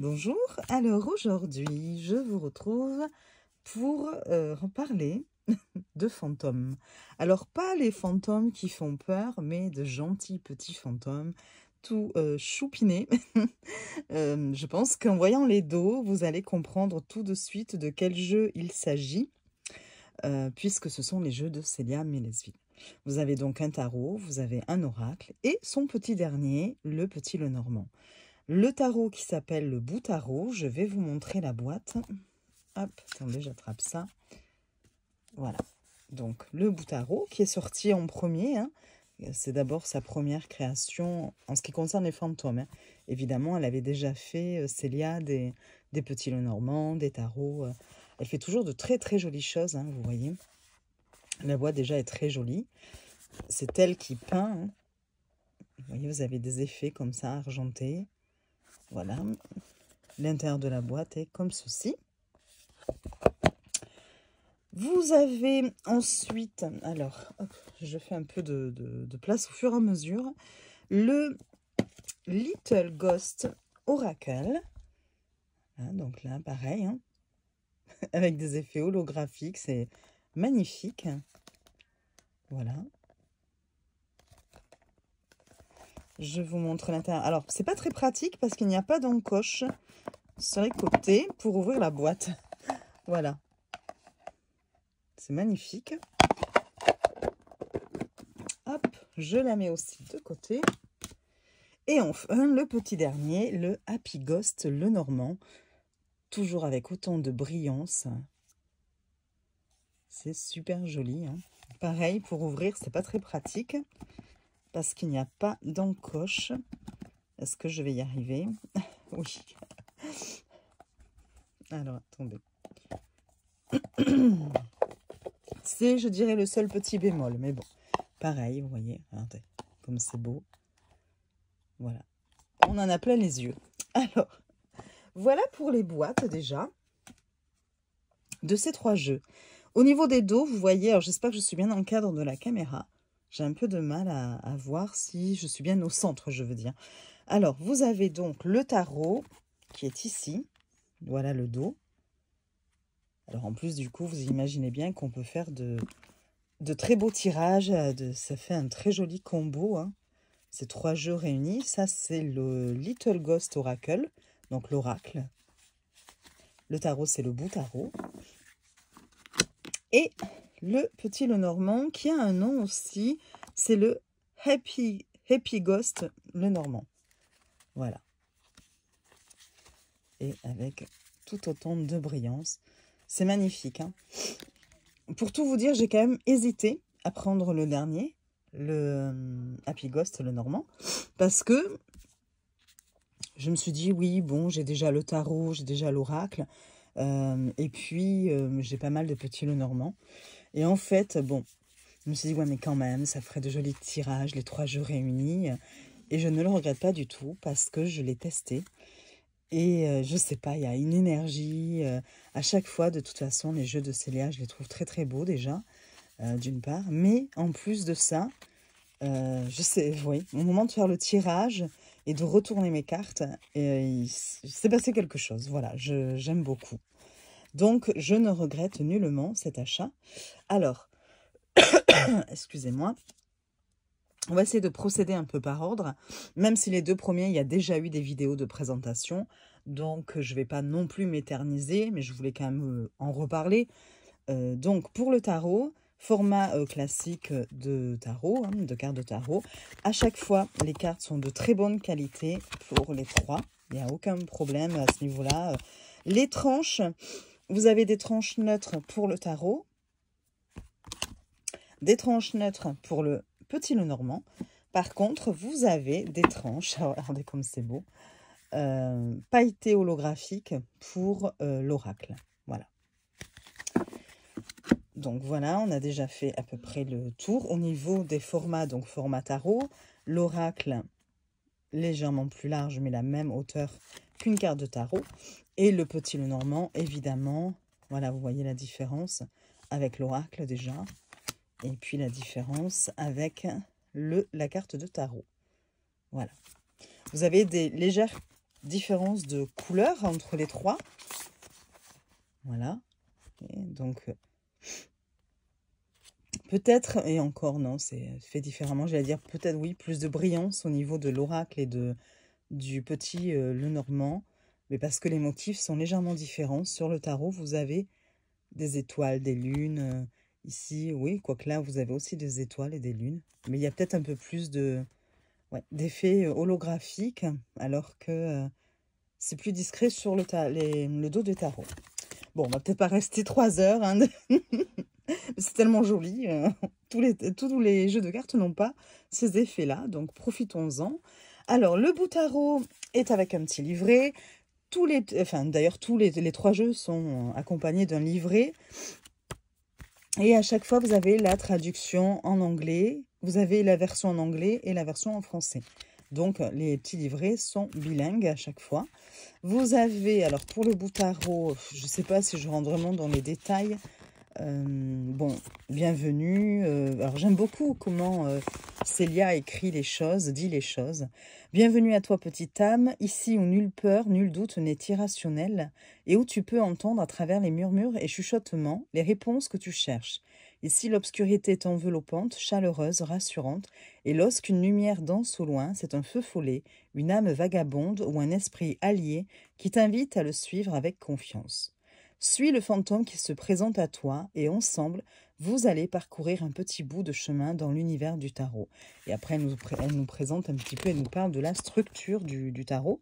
Bonjour, alors aujourd'hui je vous retrouve pour reparler de fantômes. Alors pas les fantômes qui font peur, mais de gentils petits fantômes tout choupinés. Je pense qu'en voyant les dos, vous allez comprendre tout de suite de quel jeu il s'agit, puisque ce sont les jeux de Célia Mélesville. Vous avez donc un tarot, vous avez un oracle et son petit dernier, le petit Lenormand. Le tarot qui s'appelle le bout tarot, je vais vous montrer la boîte. Hop, attendez, j'attrape ça. Voilà, donc le bout tarot qui est sorti en premier. Hein. C'est d'abord sa première création en ce qui concerne les fantômes. Hein. Évidemment, elle avait déjà fait, Célia, des petits Lenormand, des tarots. Elle fait toujours de très très jolies choses, hein, vous voyez. La boîte déjà est très jolie. C'est elle qui peint. Hein. Vous voyez, vous avez des effets comme ça, argentés. Voilà, l'intérieur de la boîte est comme ceci. Vous avez ensuite, alors, hop, je fais un peu de place au fur et à mesure, le Little Ghost Oracle. Hein, donc là, pareil, hein, avec des effets holographiques, c'est magnifique. Voilà. Je vous montre l'intérieur. Alors, c'est pas très pratique parce qu'il n'y a pas d'encoche sur les côtés pour ouvrir la boîte. Voilà. C'est magnifique. Hop, je la mets aussi de côté. Et enfin, le petit dernier, le Happy Ghost Lenormand. Toujours avec autant de brillance. C'est super joli. Hein. Pareil, pour ouvrir, c'est pas très pratique. Parce qu'il n'y a pas d'encoche. Est-ce que je vais y arriver? Oui. Alors, attendez. C'est, je dirais, le seul petit bémol. Mais bon, pareil, vous voyez. Regardez, comme c'est beau. Voilà. On en a plein les yeux. Alors, voilà pour les boîtes, déjà, de ces trois jeux. Au niveau des dos, vous voyez, alors j'espère que je suis bien dans le cadre de la caméra. J'ai un peu de mal à voir si je suis bien au centre, je veux dire. Alors, vous avez donc le tarot qui est ici. Voilà le dos. Alors, en plus, du coup, vous imaginez bien qu'on peut faire de très beaux tirages. Ça fait un très joli combo. Hein. Ces trois jeux réunis. Ça, c'est le Little Ghost Oracle, donc l'oracle. Le tarot, c'est le bout tarot. Et le petit Lenormand qui a un nom aussi, c'est le Happy Ghost Lenormand. Voilà. Et avec tout autant de brillance. C'est magnifique. Hein. Pour tout vous dire, j'ai quand même hésité à prendre le dernier, le Happy Ghost Lenormand, parce que je me suis dit, oui, bon, j'ai déjà le tarot, j'ai déjà l'oracle, et puis j'ai pas mal de petits Lenormand. Et en fait, bon, je me suis dit, ouais, mais quand même, ça ferait de jolis tirages, les trois jeux réunis. Et je ne le regrette pas du tout parce que je l'ai testé. Et je sais pas, il y a une énergie. À chaque fois, de toute façon, les jeux de Célia, je les trouve très très beaux déjà, d'une part. Mais en plus de ça, je sais, oui, au moment de faire le tirage et de retourner mes cartes, il s'est passé quelque chose. Voilà, j'aime beaucoup. Donc, je ne regrette nullement cet achat. Alors, excusez-moi. On va essayer de procéder un peu par ordre. Même si les deux premiers, il y a déjà eu des vidéos de présentation. Donc, je ne vais pas non plus m'éterniser, mais je voulais quand même en reparler. Donc, pour le tarot, format classique de tarot, hein, de cartes de tarot. À chaque fois, les cartes sont de très bonne qualité pour les trois. Il n'y a aucun problème à ce niveau-là. Les tranches, vous avez des tranches neutres pour le tarot. Des tranches neutres pour le petit Lenormand. Par contre, vous avez des tranches, regardez comme c'est beau, pailletées holographiques pour l'oracle. Voilà. Donc voilà, on a déjà fait à peu près le tour. Au niveau des formats, donc format tarot, l'oracle légèrement plus large, mais la même hauteur qu'une carte de tarot. Et le petit Lenormand, évidemment, voilà, vous voyez la différence avec l'oracle déjà. Et puis la différence avec la carte de tarot. Voilà. Vous avez des légères différence de couleur entre les trois. Voilà. Et donc, peut-être, et encore non, c'est fait différemment, j'allais dire peut-être oui, plus de brillance au niveau de l'oracle et du petit Lenormand, mais parce que les motifs sont légèrement différents. Sur le tarot, vous avez des étoiles, des lunes, ici, oui, quoique là, vous avez aussi des étoiles et des lunes, mais il y a peut-être un peu plus d'effets holographiques, alors que c'est plus discret sur le dos du tarot. Bon, on va peut-être pas rester 3 heures, hein. C'est tellement joli. Tous les jeux de cartes n'ont pas ces effets-là, donc profitons-en. Alors, le bout tarot est avec un petit livret. D'ailleurs, tous les 3 jeux sont accompagnés d'un livret. Et à chaque fois, vous avez la traduction en anglais. Vous avez la version en anglais et la version en français. Donc, les petits livrets sont bilingues à chaque fois. Vous avez, alors pour le bout tarot, je ne sais pas si je rentre vraiment dans les détails. Bon, bienvenue. Alors, j'aime beaucoup comment Célia écrit les choses, dit les choses. Bienvenue à toi, petite âme, ici où nulle peur, nul doute n'est irrationnel, et où tu peux entendre à travers les murmures et chuchotements les réponses que tu cherches. Ici, l'obscurité est enveloppante, chaleureuse, rassurante, et lorsqu'une lumière danse au loin, c'est un feu follet, une âme vagabonde ou un esprit allié qui t'invite à le suivre avec confiance. Suis le fantôme qui se présente à toi et ensemble, vous allez parcourir un petit bout de chemin dans l'univers du tarot. Et après, elle nous présente un petit peu, elle nous parle de la structure du tarot.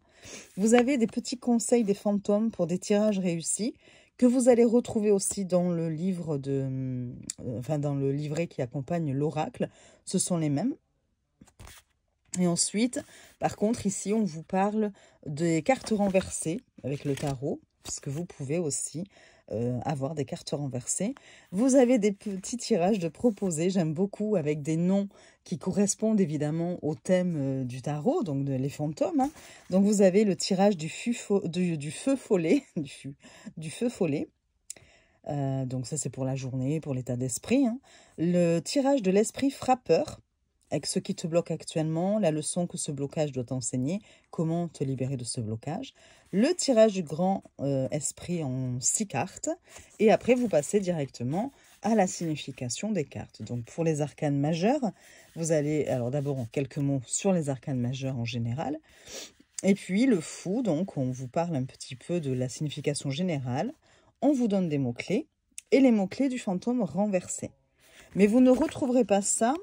Vous avez des petits conseils des fantômes pour des tirages réussis que vous allez retrouver aussi dans le livre dans le livret qui accompagne l'oracle. Ce sont les mêmes. Et ensuite, par contre, ici, on vous parle des cartes renversées avec le tarot, puisque vous pouvez aussi avoir des cartes renversées. Vous avez des petits tirages de proposés, j'aime beaucoup, avec des noms qui correspondent évidemment au thème du tarot, donc les fantômes. Hein. Donc vous avez le tirage du feu follet, du feu follet. Donc ça c'est pour la journée, pour l'état d'esprit. Hein. Le tirage de l'esprit frappeur, avec ce qui te bloque actuellement, la leçon que ce blocage doit t'enseigner, comment te libérer de ce blocage. Le tirage du grand esprit en 6 cartes. Et après, vous passez directement à la signification des cartes. Donc, pour les arcanes majeures, vous allez, alors d'abord en quelques mots sur les arcanes majeures en général. Et puis, le fou, donc, on vous parle un petit peu de la signification générale. On vous donne des mots-clés et les mots-clés du fantôme renversé. Mais vous ne retrouverez pas ça...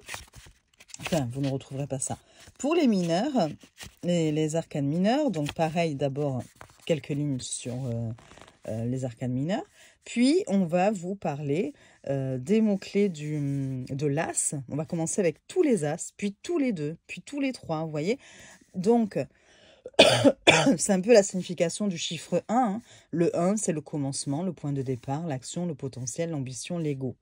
Enfin, vous ne retrouverez pas ça. Pour les mineurs, les arcanes mineurs, donc pareil, d'abord quelques lignes sur les arcanes mineurs. Puis, on va vous parler des mots-clés de l'as. On va commencer avec tous les as, puis tous les 2, puis tous les 3, vous voyez. Donc, c'est un peu la signification du chiffre 1. Hein. Le 1, c'est le commencement, le point de départ, l'action, le potentiel, l'ambition, l'ego.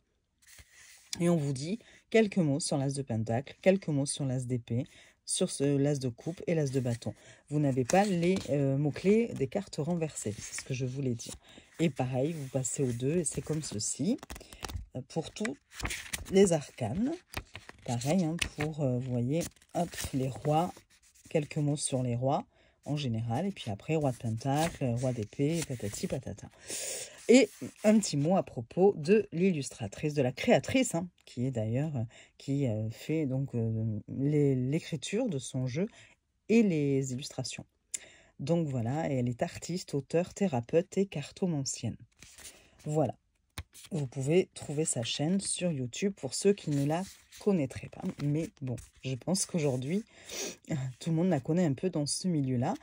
Et on vous dit quelques mots sur l'as de pentacle, quelques mots sur l'as d'épée, sur l'as de coupe et l'as de bâton. Vous n'avez pas les mots-clés des cartes renversées, c'est ce que je voulais dire. Et pareil, vous passez aux 2 et c'est comme ceci. Pour tous les arcanes, pareil, hein, pour, vous voyez, hop, les rois, quelques mots sur les rois en général. Et puis après, roi de pentacle, roi d'épée, patati patata. Et un petit mot à propos de l'illustratrice, de la créatrice, hein, qui est d'ailleurs, qui fait donc l'écriture de son jeu et les illustrations. Donc voilà, elle est artiste, auteure, thérapeute et cartomancienne. Voilà, vous pouvez trouver sa chaîne sur YouTube pour ceux qui ne la connaîtraient pas. Mais bon, je pense qu'aujourd'hui, tout le monde la connaît un peu dans ce milieu-là.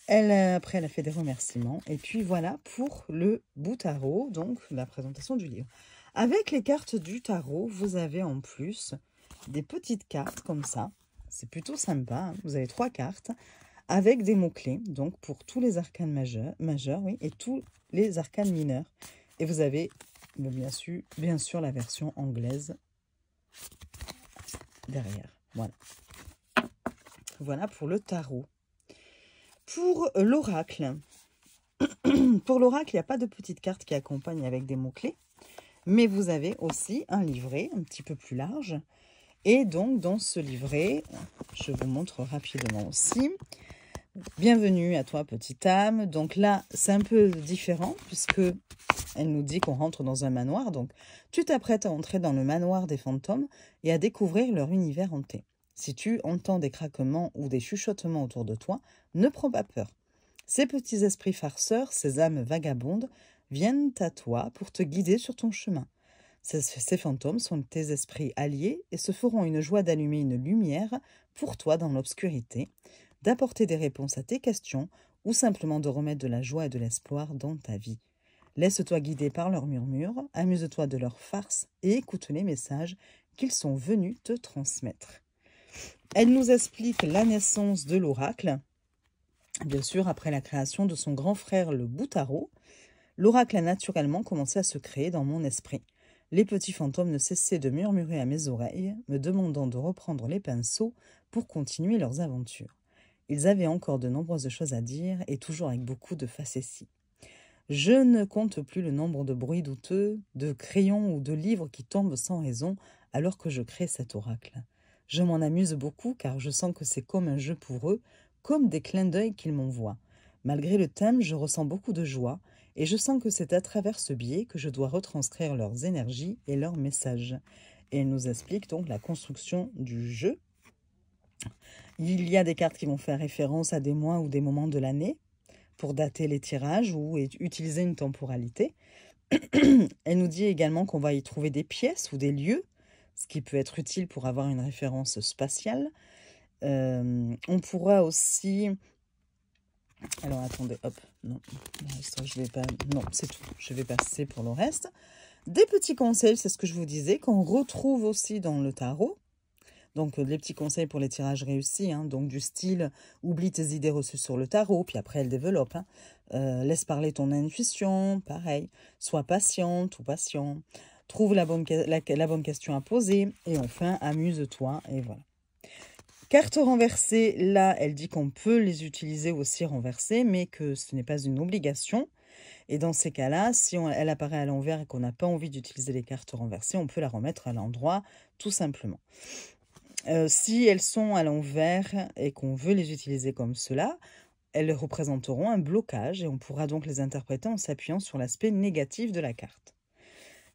Après, elle a fait des remerciements. Et puis voilà pour le bout tarot, donc la présentation du livre. Avec les cartes du tarot, vous avez en plus des petites cartes comme ça. C'est plutôt sympa. Hein. Vous avez 3 cartes avec des mots-clés, donc pour tous les arcanes majeurs oui, et tous les arcanes mineurs. Et vous avez bien sûr la version anglaise derrière. Voilà. Voilà pour le tarot. Pour l'oracle, il n'y a pas de petite carte qui accompagne avec des mots-clés, mais vous avez aussi un livret un petit peu plus large. Et donc, dans ce livret, je vous montre rapidement aussi, Bienvenue à toi, petite âme. Donc là, c'est un peu différent puisque elle nous dit qu'on rentre dans un manoir. Donc, tu t'apprêtes à entrer dans le manoir des fantômes et à découvrir leur univers hanté. Si tu entends des craquements ou des chuchotements autour de toi, ne prends pas peur. Ces petits esprits farceurs, ces âmes vagabondes, viennent à toi pour te guider sur ton chemin. Ces fantômes sont tes esprits alliés et se feront une joie d'allumer une lumière pour toi dans l'obscurité, d'apporter des réponses à tes questions ou simplement de remettre de la joie et de l'espoir dans ta vie. Laisse-toi guider par leurs murmures, amuse-toi de leurs farces et écoute les messages qu'ils sont venus te transmettre. Elle nous explique la naissance de l'oracle. Bien sûr, après la création de son grand frère le Boutaro, l'oracle a naturellement commencé à se créer dans mon esprit. Les petits fantômes ne cessaient de murmurer à mes oreilles, me demandant de reprendre les pinceaux pour continuer leurs aventures. Ils avaient encore de nombreuses choses à dire et toujours avec beaucoup de facéties. Je ne compte plus le nombre de bruits douteux, de crayons ou de livres qui tombent sans raison alors que je crée cet oracle. Je m'en amuse beaucoup car je sens que c'est comme un jeu pour eux, comme des clins d'œil qu'ils m'envoient. Malgré le thème, je ressens beaucoup de joie et je sens que c'est à travers ce biais que je dois retranscrire leurs énergies et leurs messages. Et elle nous explique donc la construction du jeu. Il y a des cartes qui vont faire référence à des mois ou des moments de l'année pour dater les tirages ou utiliser une temporalité. Elle nous dit également qu'on va y trouver des pièces ou des lieux, ce qui peut être utile pour avoir une référence spatiale. On pourra aussi... Alors attendez, hop, non, je vais pas... Non, c'est tout, je vais passer pour le reste. Des petits conseils, c'est ce que je vous disais, qu'on retrouve aussi dans le tarot. Donc, les petits conseils pour les tirages réussis, hein, donc du style « Oublie tes idées reçues sur le tarot », puis après, elle développe. Hein. Laisse parler ton intuition, pareil. Sois patiente ou patient. Trouve la bonne question à poser. Et enfin, amuse-toi, et voilà. Cartes renversées, là, elle dit qu'on peut les utiliser aussi renversées, mais que ce n'est pas une obligation. Et dans ces cas-là, si elle apparaît à l'envers et qu'on n'a pas envie d'utiliser les cartes renversées, on peut la remettre à l'endroit, tout simplement. Si elles sont à l'envers et qu'on veut les utiliser comme cela, elles représenteront un blocage et on pourra donc les interpréter en s'appuyant sur l'aspect négatif de la carte.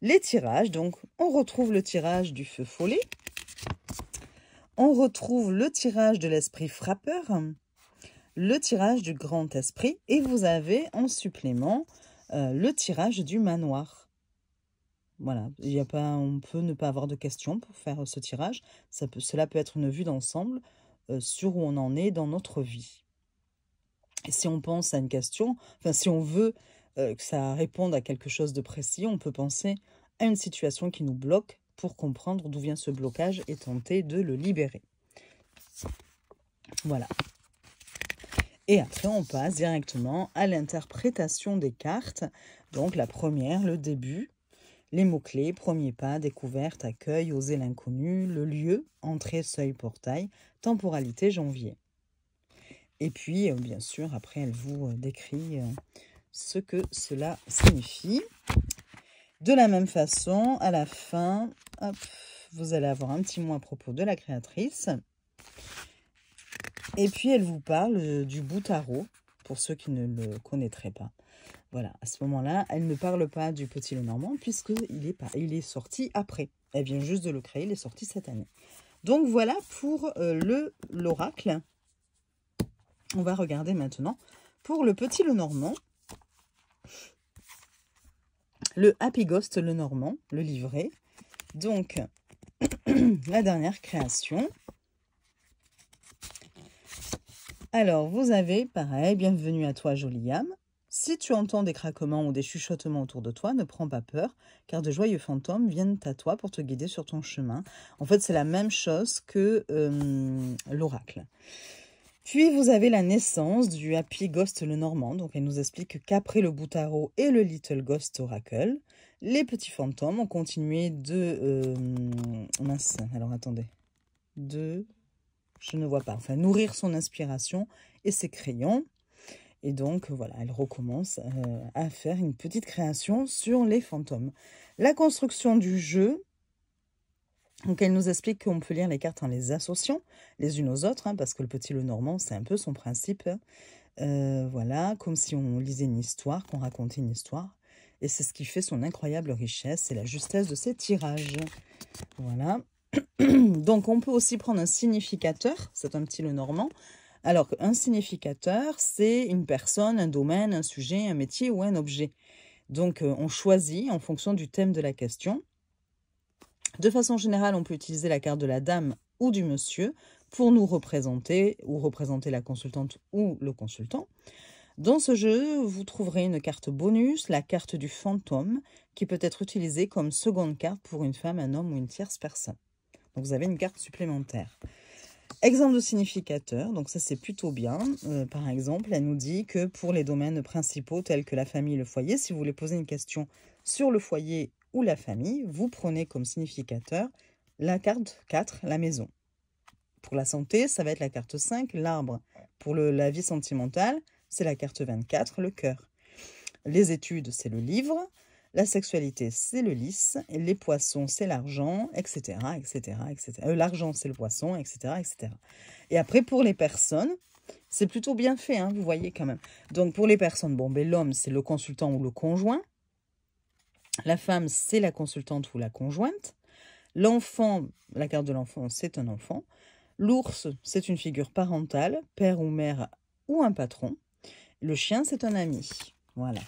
Les tirages, donc on retrouve le tirage du feu follet, on retrouve le tirage de l'esprit frappeur, le tirage du grand esprit et vous avez en supplément le tirage du manoir. Voilà, on peut ne pas avoir de questions pour faire ce tirage. Cela peut être une vue d'ensemble sur où on en est dans notre vie. Et si on pense à une question, enfin si on veut que ça réponde à quelque chose de précis, on peut penser à une situation qui nous bloque pour comprendre d'où vient ce blocage et tenter de le libérer. Voilà. Et après, on passe directement à l'interprétation des cartes. Donc la première, le début. Les mots-clés, premier pas, découverte, accueil, oser l'inconnu, le lieu, entrée, seuil, portail, temporalité, janvier. Et puis, bien sûr, après, elle vous décrit ce que cela signifie. De la même façon, à la fin, hop, vous allez avoir un petit mot à propos de la créatrice. Et puis, elle vous parle du Boutaro, pour ceux qui ne le connaîtraient pas. Voilà, à ce moment-là, elle ne parle pas du Petit Lenormand puisqu'il il est sorti après. Elle vient juste de le créer, il est sorti cette année. Donc voilà pour l'oracle. On va regarder maintenant pour le Petit Lenormand. Le Happy Ghost Lenormand, le livret. Donc, la dernière création. Alors, vous avez, pareil, bienvenue à toi, jolie âme. Si tu entends des craquements ou des chuchotements autour de toi, ne prends pas peur, car de joyeux fantômes viennent à toi pour te guider sur ton chemin. En fait, c'est la même chose que l'oracle. Puis, vous avez la naissance du Happy Ghost Lenormand. Donc, elle nous explique qu'après le Boutaro et le Little Ghost Oracle, les petits fantômes ont continué de... mince, alors attendez. Je ne vois pas. Enfin, nourrir son inspiration et ses crayons. Et donc, voilà, elle recommence à faire une petite création sur les fantômes. La construction du jeu, Donc, elle nous explique qu'on peut lire les cartes en les associant les unes aux autres, hein, parce que le petit Lenormand, c'est un peu son principe. Voilà, comme si on lisait une histoire, qu'on racontait une histoire. Et c'est ce qui fait son incroyable richesse et la justesse de ses tirages. Voilà. Donc, on peut aussi prendre un significateur, c'est un petit Lenormand. Alors, un significateur, c'est une personne, un domaine, un sujet, un métier ou un objet. Donc, on choisit en fonction du thème de la question. De façon générale, on peut utiliser la carte de la dame ou du monsieur pour nous représenter ou représenter la consultante ou le consultant. Dans ce jeu, vous trouverez une carte bonus, la carte du fantôme, qui peut être utilisée comme seconde carte pour une femme, un homme ou une tierce personne. Donc, vous avez une carte supplémentaire. Exemple de significateur, donc ça c'est plutôt bien. Par exemple, elle nous dit que pour les domaines principaux tels que la famille et le foyer, si vous voulez poser une question sur le foyer ou la famille, vous prenez comme significateur la carte 4, la maison. Pour la santé, ça va être la carte 5, l'arbre. Pour la vie sentimentale, c'est la carte 24, le cœur. Les études, c'est le livre. La sexualité, c'est le lys. Et les poissons, c'est l'argent, etc., etc., etc. L'argent, c'est le poisson, etc., etc. Et après, pour les personnes, c'est plutôt bien fait, hein, vous voyez quand même. Donc, pour les personnes, bon, ben, l'homme, c'est le consultant ou le conjoint. La femme, c'est la consultante ou la conjointe. L'enfant, la carte de l'enfant, c'est un enfant. L'ours, c'est une figure parentale, père ou mère ou un patron. Le chien, c'est un ami. Voilà.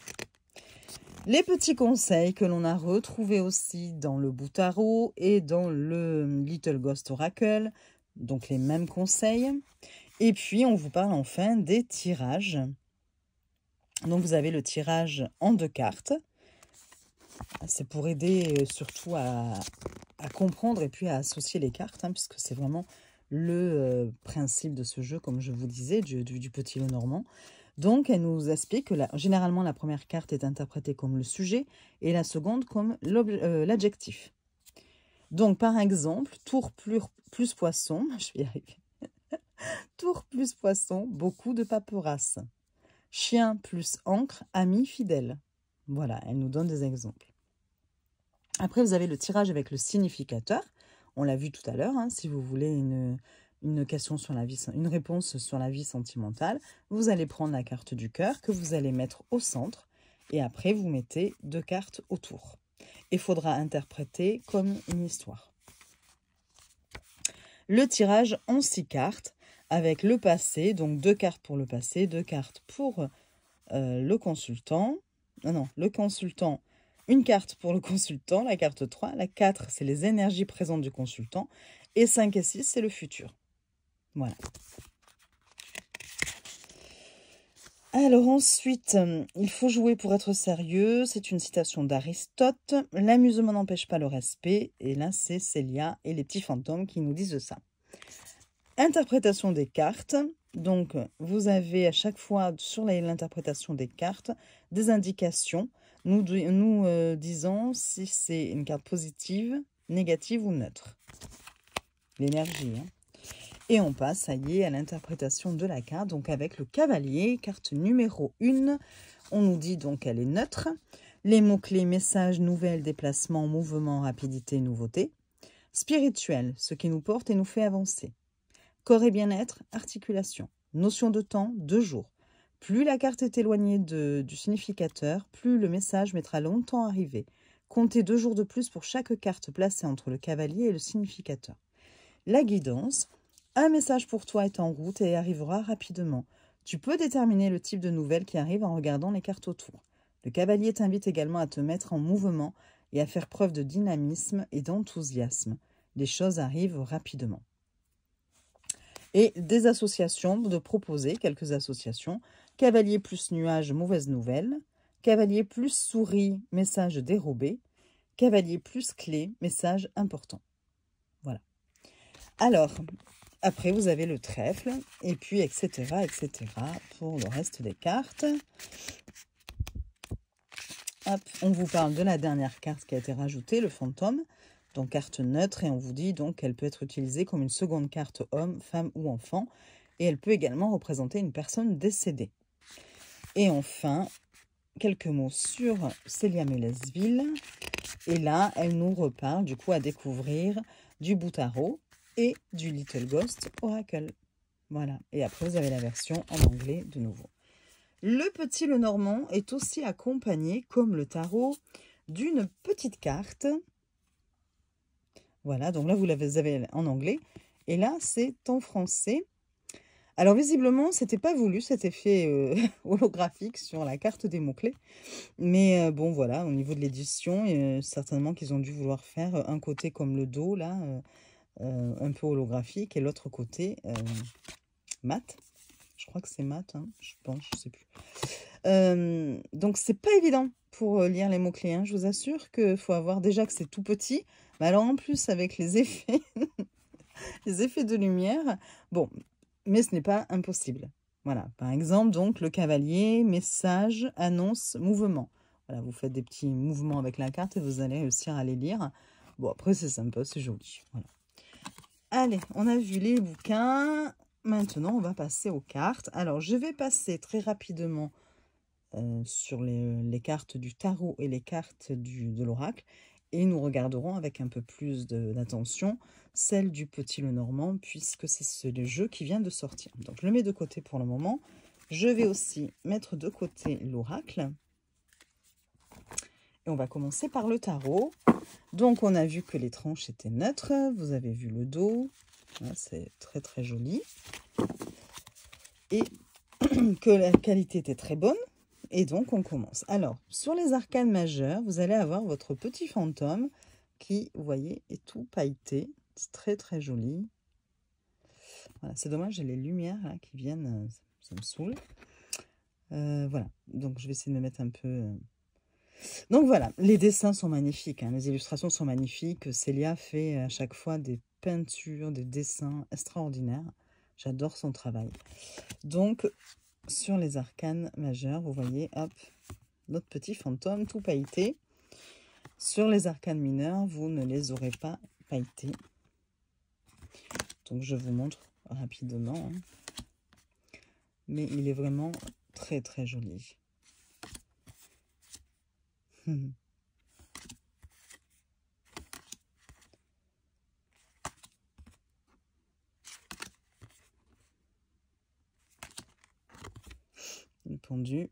Les petits conseils que l'on a retrouvés aussi dans le Boutaro et dans le Little Ghost Oracle. Donc, les mêmes conseils. Et puis, on vous parle enfin des tirages. Donc, vous avez le tirage en 2 cartes. C'est pour aider surtout à comprendre et puis à associer les cartes, hein, puisque c'est vraiment le principe de ce jeu, comme je vous disais, du petit Lenormand. Donc, elle nous explique que généralement, la première carte est interprétée comme le sujet et la seconde comme l'adjectif. Donc, par exemple, tour plus poisson, je vais y arriver. Tour plus poisson, beaucoup de paperasse. Chien plus encre, ami fidèle. Voilà, elle nous donne des exemples. Après, vous avez le tirage avec le significateur. On l'a vu tout à l'heure, hein, si vous voulez une question sur la vie, une réponse sur la vie sentimentale, vous allez prendre la carte du cœur que vous allez mettre au centre et après vous mettez 2 cartes autour. Il faudra interpréter comme une histoire. Le tirage en 6 cartes avec le passé, donc 2 cartes pour le passé, 2 cartes pour le consultant. Non, le consultant, une carte pour le consultant, la carte 3. La 4, c'est les énergies présentes du consultant. Et 5 et 6, c'est le futur. Voilà. Alors ensuite, il faut jouer pour être sérieux. C'est une citation d'Aristote. L'amusement n'empêche pas le respect. Et là, c'est Célia et les petits fantômes qui nous disent ça. Interprétation des cartes. Donc, vous avez à chaque fois sur l'interprétation des cartes des indications nous disant si c'est une carte positive, négative ou neutre. L'énergie, hein. Et on passe, ça y est, à l'interprétation de la carte. Donc avec le cavalier, carte numéro 1, on nous dit donc qu'elle est neutre. Les mots-clés, message, nouvelle, déplacement, mouvement, rapidité, nouveauté. Spirituel, ce qui nous porte et nous fait avancer. Corps et bien-être, articulation. Notion de temps, 2 jours. Plus la carte est éloignée du significateur, plus le message mettra longtemps à arriver. Comptez 2 jours de plus pour chaque carte placée entre le cavalier et le significateur. La guidance. Un message pour toi est en route et arrivera rapidement. Tu peux déterminer le type de nouvelle qui arrive en regardant les cartes autour. Le cavalier t'invite également à te mettre en mouvement et à faire preuve de dynamisme et d'enthousiasme. Les choses arrivent rapidement. Et des associations, de proposer quelques associations. Cavalier plus nuage, mauvaise nouvelle. Cavalier plus souris, message dérobé. Cavalier plus clé, message important. Voilà. Alors, après, vous avez le trèfle, et puis, etc., etc., pour le reste des cartes. Hop, on vous parle de la dernière carte qui a été rajoutée, le fantôme. Donc, carte neutre, et on vous dit donc qu'elle peut être utilisée comme une seconde carte homme, femme ou enfant. Et elle peut également représenter une personne décédée. Et enfin, quelques mots sur Célia Mélesville. Et là, elle nous reparle, du coup, à découvrir du Boutaro et du Little Ghost Oracle. Voilà, et après vous avez la version en anglais de nouveau. Le petit Lenormand est aussi accompagné, comme le tarot, d'une petite carte. Voilà, donc là vous avez en anglais, et là c'est en français. Alors visiblement, c'était pas voulu cet effet holographique sur la carte des mots-clés. Mais bon, voilà, au niveau de l'édition, certainement qu'ils ont dû vouloir faire un côté comme le dos, là, un peu holographique, et l'autre côté mat. Je crois que c'est mat, hein, je pense, je sais plus. Donc, c'est pas évident pour lire les mots-clés. Hein. Je vous assure qu'il faut avoir déjà que c'est tout petit. Mais alors, en plus, avec les effets, les effets de lumière, bon... Mais ce n'est pas impossible. Voilà, par exemple, donc, le cavalier, message, annonce, mouvement. Voilà, vous faites des petits mouvements avec la carte et vous allez réussir à les lire. Bon, après, c'est sympa, c'est joli. Voilà. Allez, on a vu les bouquins. Maintenant, on va passer aux cartes. Alors, je vais passer très rapidement sur les cartes du tarot et les cartes de l'oracle. Et nous regarderons avec un peu plus d'attention celle du petit Lenormand, puisque c'est le jeu qui vient de sortir. Donc, je le mets de côté pour le moment. Je vais aussi mettre de côté l'oracle. Et on va commencer par le tarot. Donc, on a vu que les tranches étaient neutres. Vous avez vu le dos. C'est très, très joli. Et que la qualité était très bonne. Et donc, on commence. Alors, sur les arcanes majeures, vous allez avoir votre petit fantôme qui, vous voyez, est tout pailleté. C'est très, très joli. Voilà, c'est dommage, j'ai les lumières là, qui viennent, ça me saoule. Voilà, donc je vais essayer de me mettre un peu... Donc voilà, les dessins sont magnifiques, hein, les illustrations sont magnifiques. Célia fait à chaque fois des peintures, des dessins extraordinaires. J'adore son travail. Donc, sur les arcanes majeures, vous voyez, hop, notre petit fantôme tout pailleté. Sur les arcanes mineures, vous ne les aurez pas pailletés. Donc, je vous montre rapidement. Hein. Mais il est vraiment très, très joli. Le pendu.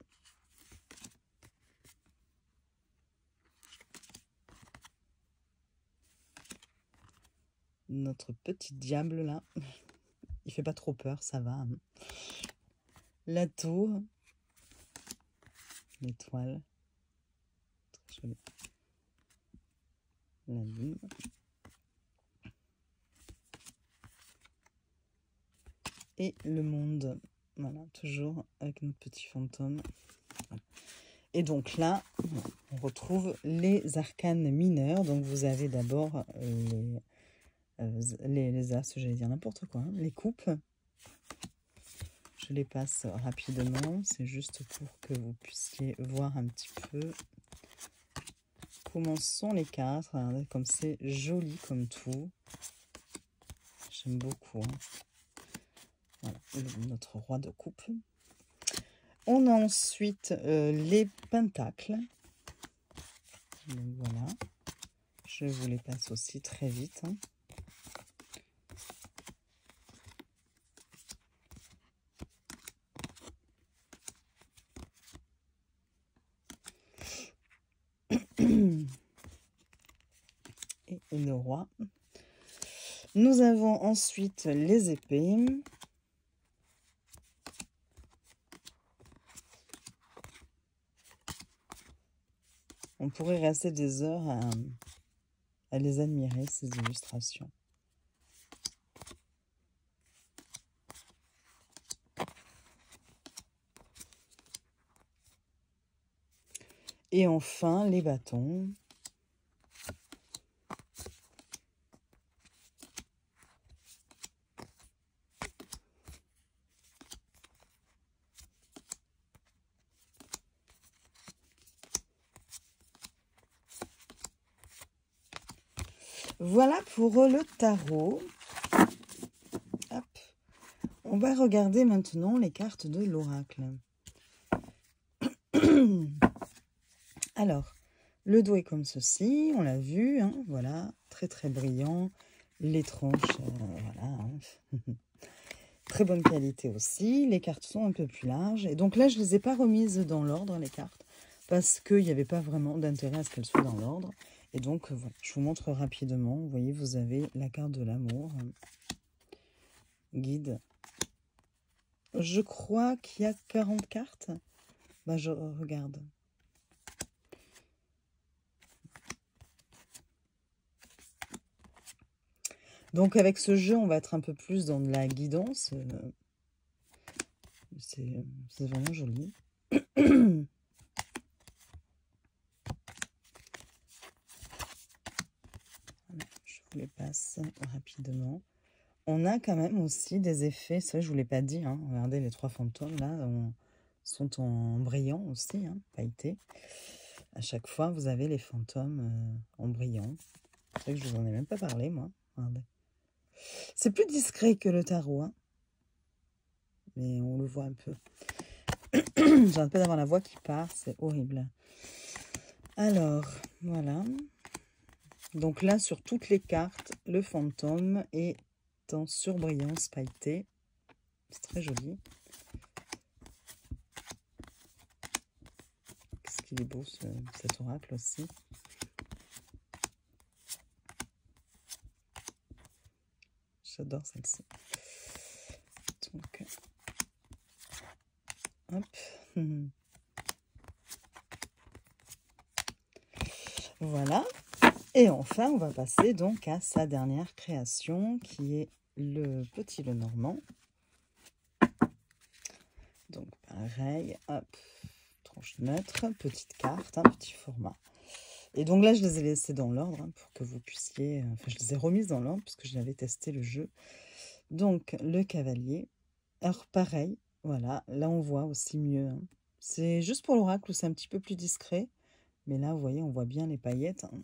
Notre petit diable là. Il fait pas trop peur, ça va. La tour. L'étoile. Très joli. La lune. Et le monde. Voilà, toujours avec notre petit fantôme. Et donc là, on retrouve les arcanes mineurs. Donc vous avez d'abord les as, j'allais dire n'importe quoi, hein, les coupes. Je les passe rapidement. C'est juste pour que vous puissiez voir un petit peu comment sont les cartes. Regardez comme c'est joli comme tout. J'aime beaucoup. Hein. Voilà, notre roi de coupe. On a ensuite les pentacles. Donc voilà. Je vous les passe aussi très vite. Hein. Et le roi. Nous avons ensuite les épées. On pourrait rester des heures à les admirer, ces illustrations. Et enfin, les bâtons. Voilà pour le tarot. Hop. On va regarder maintenant les cartes de l'oracle. Alors, le dos est comme ceci, on l'a vu, hein, voilà, très très brillant. Les tranches, voilà. Hein. Très bonne qualité aussi. Les cartes sont un peu plus larges. Et donc là, je ne les ai pas remises dans l'ordre, les cartes, parce qu'il n'y avait pas vraiment d'intérêt à ce qu'elles soient dans l'ordre. Et donc, voilà, je vous montre rapidement. Vous voyez, vous avez la carte de l'amour. Guide. Je crois qu'il y a 40 cartes. Bah, je regarde. Donc, avec ce jeu, on va être un peu plus dans de la guidance. C'est vraiment joli. Je vous les passe rapidement. On a quand même aussi des effets, c'est vrai, je ne vous l'ai pas dit, hein. Regardez, les 3 fantômes, là, sont en brillant aussi, hein, pailletés. À chaque fois, vous avez les fantômes en brillant. C'est vrai que je vous en ai même pas parlé, moi. C'est plus discret que le tarot, hein. Mais on le voit un peu. J'arrête pas d'avoir la voix qui part, c'est horrible. Alors, voilà. Donc là, sur toutes les cartes, le fantôme est en surbrillance pailletée. C'est très joli. Qu'est-ce qu'il est beau, cet oracle aussi. J'adore celle-ci. Donc, hop. Voilà. Et enfin, on va passer donc à sa dernière création, qui est le petit Lenormand. Donc, pareil, hop, tranche neutre, petite carte, un petit format. Et donc là, je les ai laissées dans l'ordre, hein, pour que vous puissiez... Enfin, je les ai remises dans l'ordre, puisque j'avais testé le jeu. Donc, le cavalier. Alors, pareil, voilà, là, on voit aussi mieux. Hein. C'est juste pour l'oracle où c'est un petit peu plus discret. Mais là, vous voyez, on voit bien les paillettes. Hein.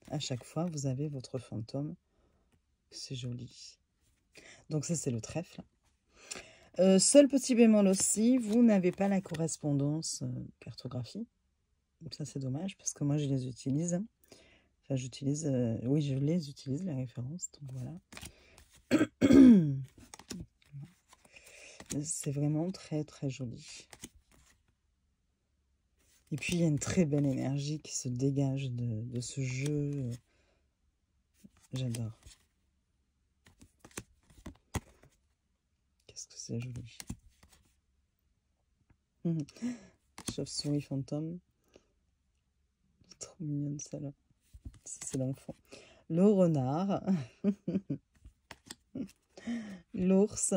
À chaque fois, vous avez votre fantôme. C'est joli. Donc ça, c'est le trèfle. Seul petit bémol aussi, vous n'avez pas la correspondance cartographie. Donc ça, c'est dommage, parce que moi, je les utilise. Enfin, j'utilise... oui, je les utilise, les références. Donc voilà. C'est vraiment très, très joli. Et puis, il y a une très belle énergie qui se dégage de ce jeu. J'adore. Qu'est-ce que c'est joli. Chauve-souris fantôme. Trop mignonne celle-là. C'est l'enfant. Le renard. L'ours.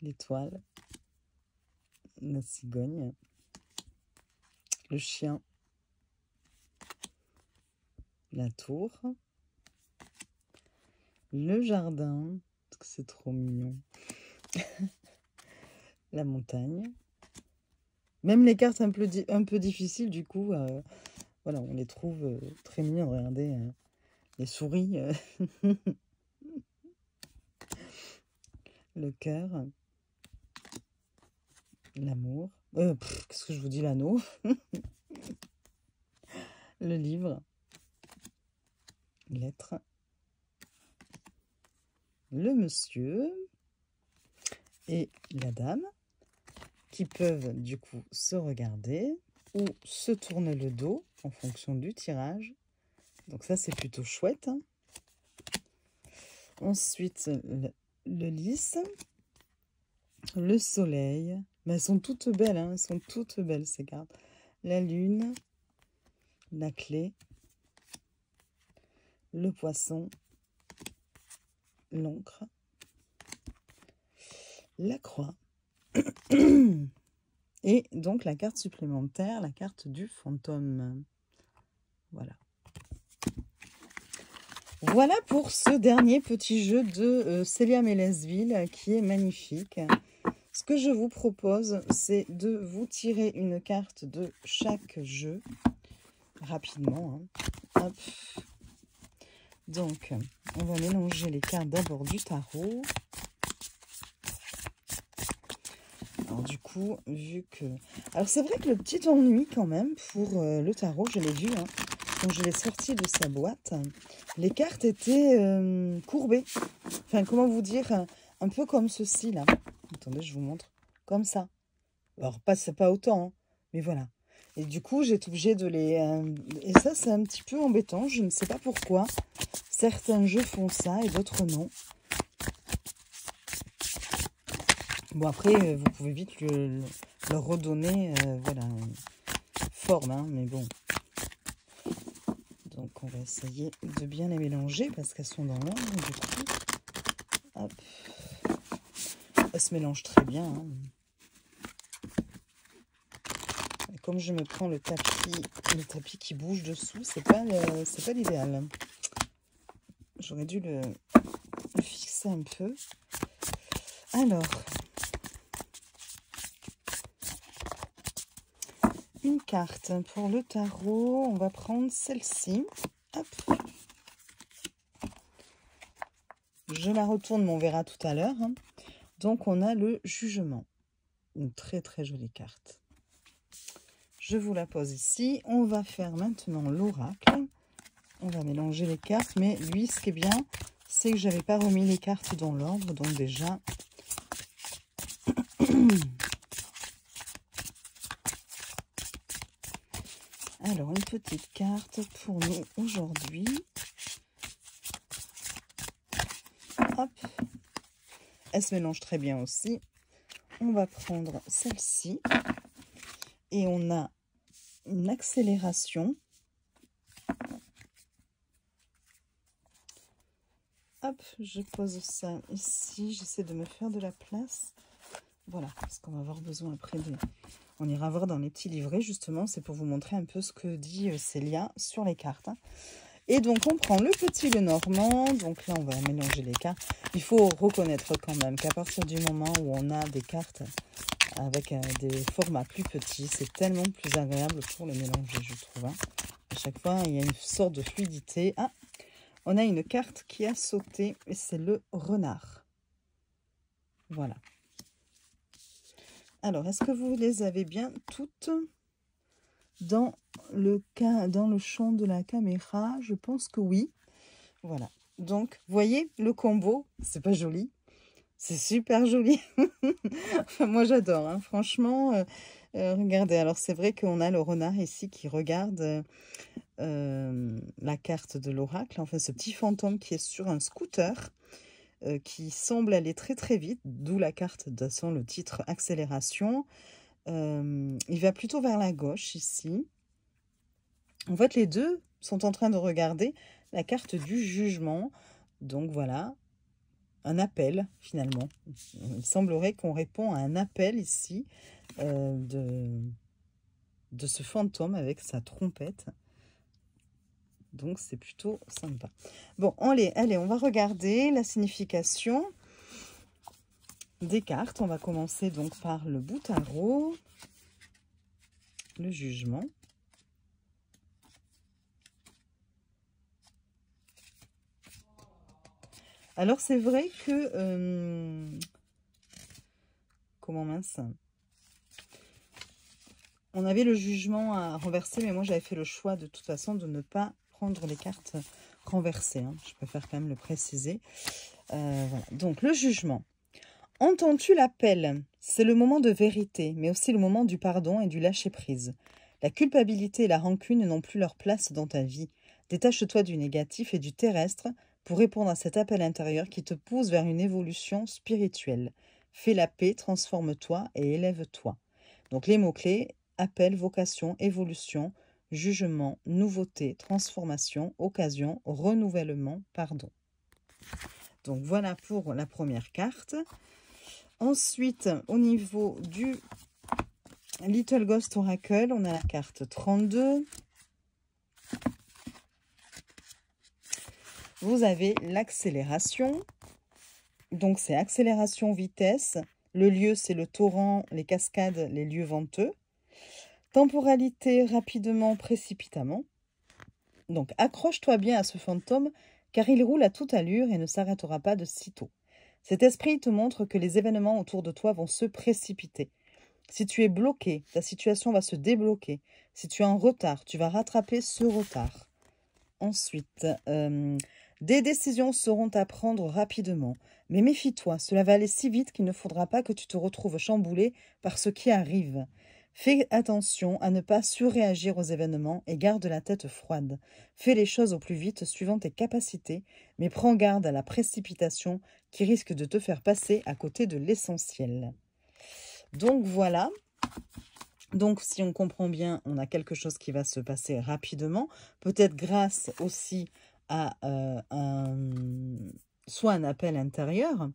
L'étoile. La cigogne. Le chien. La tour. Le jardin. C'est trop mignon. La montagne. Même les cartes un peu difficiles, du coup, voilà, on les trouve très mignons. Regardez, les souris. Le cœur. L'amour. Qu'est-ce que je vous dis, l'anneau. Le livre. Lettre. Le monsieur. Et la dame. Qui peuvent du coup se regarder ou se tourner le dos en fonction du tirage. Donc ça, c'est plutôt chouette. Hein. Ensuite, le lys, le soleil. Mais elles sont toutes belles, hein. Elles sont toutes belles ces cartes. La lune, la clé, le poisson, l'encre, la croix. Et donc la carte supplémentaire, la carte du fantôme. Voilà. Voilà pour ce dernier petit jeu de Célia Mélesville qui est magnifique. Ce que je vous propose, c'est de vous tirer une carte de chaque jeu rapidement. Hein. Hop. Donc, on va mélanger les cartes d'abord du tarot. Alors du coup, vu que... Alors c'est vrai que le petit ennui quand même pour le tarot, je l'ai vu, hein, quand je l'ai sorti de sa boîte, les cartes étaient courbées. Enfin, comment vous dire, un peu comme ceci, là. Attendez, je vous montre. Comme ça. Alors, c'est pas autant, hein, mais voilà. Et du coup, j'ai été obligée de les... et ça, c'est un petit peu embêtant. Je ne sais pas pourquoi. Certains jeux font ça et d'autres non. Bon, après, vous pouvez vite leur redonner voilà, forme, hein, mais bon. Donc, on va essayer de bien les mélanger parce qu'elles sont dans l'ordre, du coup. Hop. Elles se mélangent très bien, hein. Comme je me prends le tapis qui bouge dessous, c'est pas l'idéal. J'aurais dû le fixer un peu. Alors, une carte pour le tarot. On va prendre celle-ci. Hop. Je la retourne, mais on verra tout à l'heure. Donc, on a le jugement. Une très très jolie carte. Je vous la pose ici. On va faire maintenant l'oracle. On va mélanger les cartes. Mais lui, ce qui est bien, c'est que je n'avais pas remis les cartes dans l'ordre. Donc déjà... Alors, une petite carte pour nous aujourd'hui. Hop. Elle se mélange très bien aussi. On va prendre celle-ci. Et on a une accélération. Hop, je pose ça ici. J'essaie de me faire de la place. Voilà, parce qu'on va avoir besoin après de... On ira voir dans les petits livrets, justement. C'est pour vous montrer un peu ce que dit Célia sur les cartes. Et donc, on prend le petit Lenormand. Donc là, on va mélanger les cartes. Il faut reconnaître quand même qu'à partir du moment où on a des cartes avec des formats plus petits, c'est tellement plus agréable pour les mélanger, je trouve. À chaque fois, il y a une sorte de fluidité. Ah, on a une carte qui a sauté et c'est le renard. Voilà. Alors, est-ce que vous les avez bien toutes dans le champ de la caméra? Je pense que oui. Voilà. Donc, vous voyez le combo, c'est pas joli. C'est super joli. Enfin, moi, j'adore. Hein. Franchement, regardez. Alors, c'est vrai qu'on a le renard ici qui regarde la carte de l'oracle. Enfin, ce petit fantôme qui est sur un scooter qui semble aller très, très vite. D'où la carte, de toute façon, le titre accélération. Il va plutôt vers la gauche ici. En fait, les deux sont en train de regarder la carte du jugement. Donc, voilà. Un appel, finalement. Il semblerait qu'on répond à un appel ici de ce fantôme avec sa trompette. Donc, c'est plutôt sympa. Bon, allez, on va regarder la signification des cartes. On va commencer donc par le bout tarot, le jugement. Alors, c'est vrai que... comment mince? On avait le jugement à renverser, mais moi, j'avais fait le choix de toute façon de ne pas prendre les cartes renversées. Hein. Je préfère quand même le préciser. Voilà. Donc, le jugement. Entends-tu l'appel? C'est le moment de vérité, mais aussi le moment du pardon et du lâcher-prise. La culpabilité et la rancune n'ont plus leur place dans ta vie. Détache-toi du négatif et du terrestre pour répondre à cet appel intérieur qui te pousse vers une évolution spirituelle. Fais la paix, transforme-toi et élève-toi. Donc les mots-clés, appel, vocation, évolution, jugement, nouveauté, transformation, occasion, renouvellement, pardon. Donc voilà pour la première carte. Ensuite, au niveau du Little Ghost Oracle, on a la carte 32. Vous avez l'accélération. Donc, c'est accélération, vitesse. Le lieu, c'est le torrent, les cascades, les lieux venteux. Temporalité, rapidement, précipitamment. Donc, accroche-toi bien à ce fantôme, car il roule à toute allure et ne s'arrêtera pas de sitôt. Cet esprit te montre que les événements autour de toi vont se précipiter. Si tu es bloqué, ta situation va se débloquer. Si tu es en retard, tu vas rattraper ce retard. Ensuite, des décisions seront à prendre rapidement. Mais méfie-toi, cela va aller si vite qu'il ne faudra pas que tu te retrouves chamboulé par ce qui arrive. Fais attention à ne pas surréagir aux événements et garde la tête froide. Fais les choses au plus vite suivant tes capacités, mais prends garde à la précipitation qui risque de te faire passer à côté de l'essentiel. Donc voilà. Donc si on comprend bien, on a quelque chose qui va se passer rapidement, peut-être grâce aussi à soit un appel intérieur,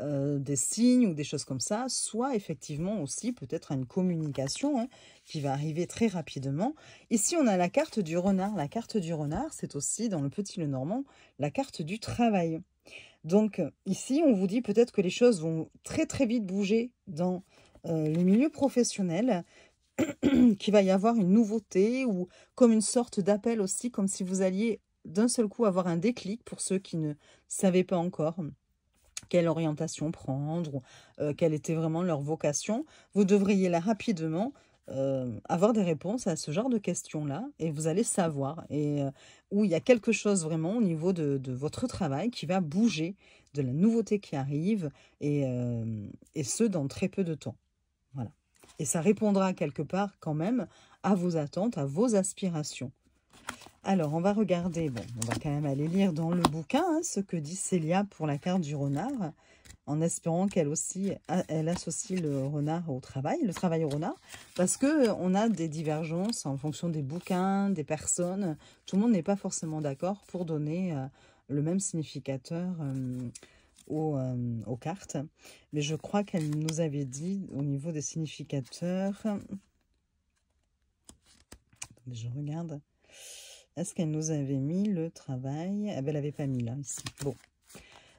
des signes ou des choses comme ça, soit effectivement aussi peut-être une communication qui va arriver très rapidement. Ici, on a la carte du renard. La carte du renard, c'est aussi, dans le Petit Lenormand, la carte du travail. Donc ici, on vous dit peut-être que les choses vont très très vite bouger dans le milieu professionnel, qu'il va y avoir une nouveauté ou comme une sorte d'appel aussi, comme si vous alliez d'un seul coup avoir un déclic pour ceux qui ne savaient pas encore quelle orientation prendre, ou quelle était vraiment leur vocation. Vous devriez là rapidement avoir des réponses à ce genre de questions-là et vous allez savoir où il y a quelque chose vraiment au niveau de votre travail qui va bouger, de la nouveauté qui arrive et ce dans très peu de temps. Voilà. Et ça répondra quelque part quand même à vos attentes, à vos aspirations. Alors, on va regarder, bon, on va quand même aller lire dans le bouquin ce que dit Célia pour la carte du renard, en espérant qu'elle aussi, elle associe le renard au travail, le travail au renard, parce qu'on a des divergences en fonction des bouquins, des personnes. Tout le monde n'est pas forcément d'accord pour donner le même significateur aux cartes. Mais je crois qu'elle nous avait dit au niveau des significateurs... Attendez, je regarde... Est-ce qu'elle nous avait mis le travail? Elle n'avait pas mis là, ici. Bon.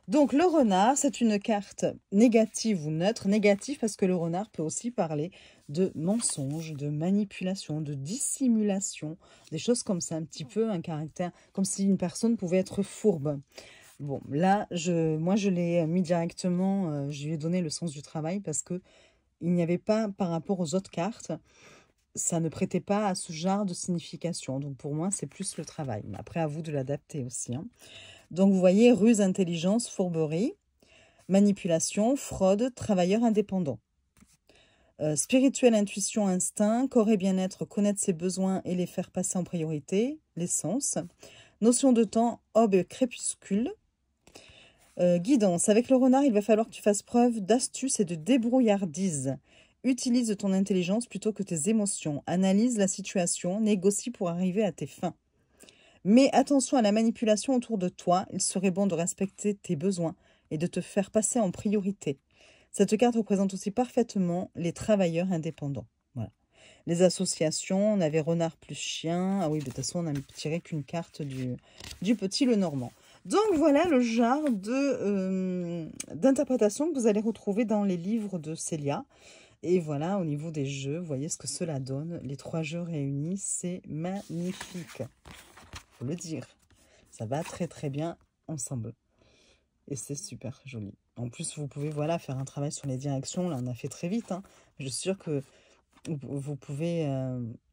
Donc, le renard, c'est une carte négative ou neutre. Négative parce que le renard peut aussi parler de mensonge, de manipulation, de dissimulation, des choses comme ça, un petit peu un caractère, comme si une personne pouvait être fourbe. Bon, là, moi, je l'ai mis directement, je lui ai donné le sens du travail parce que il n'y avait pas, par rapport aux autres cartes, ça ne prêtait pas à ce genre de signification. Donc, pour moi, c'est plus le travail. Mais après, à vous de l'adapter aussi. Donc, vous voyez, ruse, intelligence, fourberie, manipulation, fraude, travailleur indépendant. Spirituelle, intuition, instinct, corps et bien-être, connaître ses besoins et les faire passer en priorité, l'essence. Notion de temps, aube, crépuscule. Guidance, avec le renard, il va falloir que tu fasses preuve d'astuce et de débrouillardise. Utilise ton intelligence plutôt que tes émotions. Analyse la situation, négocie pour arriver à tes fins. Mais attention à la manipulation autour de toi. Il serait bon de respecter tes besoins et de te faire passer en priorité. Cette carte représente aussi parfaitement les travailleurs indépendants. Voilà. Les associations, on avait renard plus chien. Ah oui, de toute façon, on n'a tiré qu'une carte du Petit Lenormand. Donc voilà le genre d'interprétation que vous allez retrouver dans les livres de Célia. Et voilà, au niveau des jeux, vous voyez ce que cela donne. Les 3 jeux réunis, c'est magnifique. Faut le dire. Ça va très très bien ensemble. Et c'est super joli. En plus, vous pouvez voilà, faire un travail sur les directions. Là, on a fait très vite. Je suis sûre que vous pouvez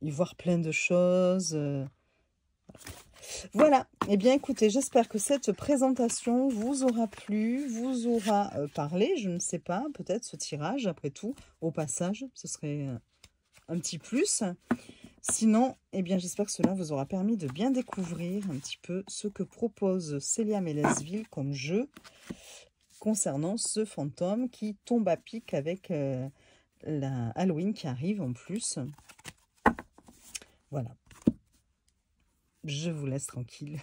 y voir plein de choses. Voilà, eh bien écoutez, j'espère que cette présentation vous aura plu, vous aura parlé, je ne sais pas, peut-être ce tirage, après tout, au passage, ce serait un petit plus. Sinon, eh bien j'espère que cela vous aura permis de bien découvrir un petit peu ce que propose Célia Mélesville comme jeu concernant ce fantôme qui tombe à pic avec la Halloween qui arrive en plus. Voilà. Je vous laisse tranquille.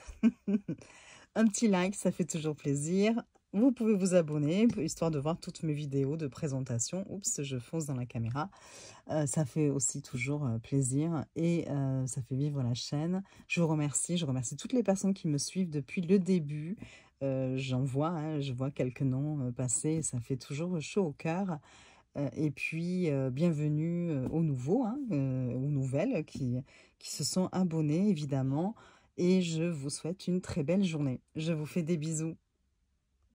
Un petit like, ça fait toujours plaisir. Vous pouvez vous abonner, histoire de voir toutes mes vidéos de présentation. Oups, je fonce dans la caméra. Ça fait aussi toujours plaisir et ça fait vivre la chaîne. Je vous remercie. Je remercie toutes les personnes qui me suivent depuis le début. J'en vois, je vois quelques noms passer. Ça fait toujours chaud au cœur. Et puis, bienvenue aux nouveaux, aux nouvelles qui se sont abonnées, évidemment. Et je vous souhaite une très belle journée. Je vous fais des bisous.